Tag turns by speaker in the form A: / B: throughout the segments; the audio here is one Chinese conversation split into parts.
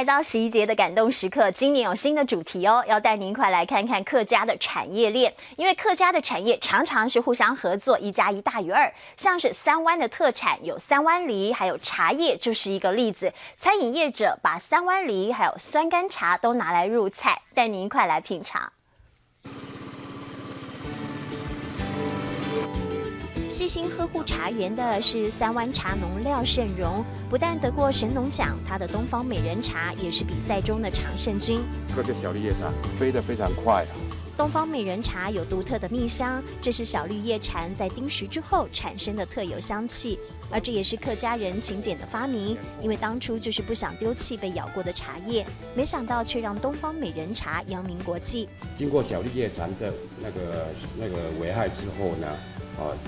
A: 到11节的感动时刻，今年有新的主题哦，要带您一块来看看客家的产业链。因为客家的产业常常是互相合作，1+1大于2。像是三湾的特产有三湾梨，还有茶叶就是一个例子。餐饮业者把三湾梨还有酸甘茶都拿来入菜，带您一块来品尝。细心呵护茶园的是三湾茶农廖胜荣，不但得过神农奖，他的东方美人茶也是比赛中的常胜军。
B: 这个小绿叶茶飞得非常快啊！
A: 东方美人茶有独特的蜜香，这是小绿叶蝉在叮食之后产生的特有香气，而这也是客家人勤俭的发明，因为当初就是不想丢弃被咬过的茶叶，没想到却让东方美人茶扬名国际。
C: 经过小绿叶蝉的那个危害之后呢？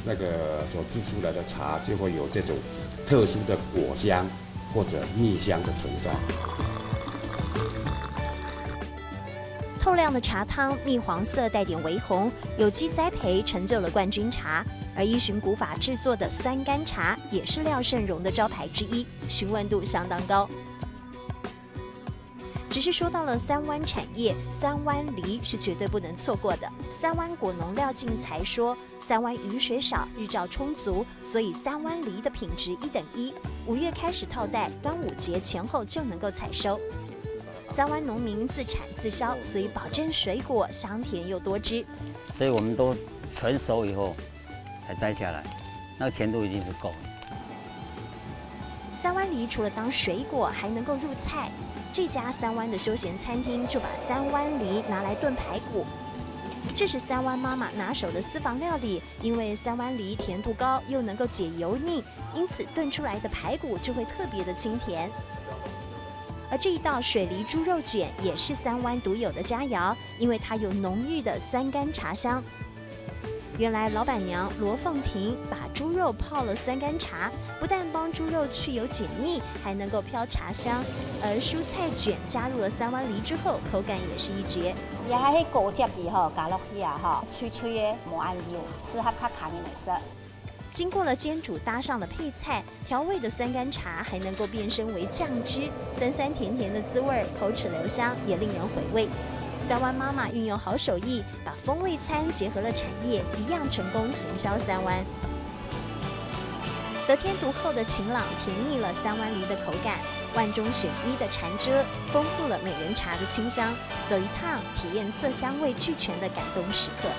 C: 那个所制出来的茶就会有这种特殊的果香或者蜜香的存在。
A: 透亮的茶汤，蜜黄色带点微红，有机栽培成就了冠军茶。而依循古法制作的酸甘茶也是廖胜荣的招牌之一，询问度相当高。只是说到了三湾产业，三湾梨是绝对不能错过的。三湾果农廖进才说，三湾雨水少，日照充足，所以三湾梨的品质1等1。5月开始套袋，端午节前后就能够采收。三湾农民自产自销，所以保证水果香甜又多汁。
D: 所以我们都全熟以后才摘下来，那个甜度已经是够了。
A: 三湾梨除了当水果，还能够入菜。这家三湾的休闲餐厅就把三湾梨拿来炖排骨，这是三湾妈妈拿手的私房料理。因为三湾梨甜度高，又能够解油腻，因此炖出来的排骨就会特别的清甜。而这一道水梨猪肉卷也是三湾独有的佳肴，因为它有浓郁的酸甘茶香。原来老板娘罗凤婷把猪肉泡了酸甘茶，不但帮猪肉去油解腻，还能够飘茶香。而蔬菜卷加入了三湾梨之后，口感也是一绝。
E: 也喺高汁里吼加落去啊吼，脆脆的，无按油，适合较寒的来食。
A: 经过了煎煮，搭上了配菜，调味的酸甘茶还能够变身为酱汁，酸酸甜甜的滋味，口齿留香，也令人回味。三湾妈妈运用好手艺，把风味餐结合了产业，一样成功行销三湾。得天独厚的晴朗甜腻了三湾梨的口感，万中选一的蝉遮丰富了美人茶的清香。走一趟，体验色香味俱全的感动时刻。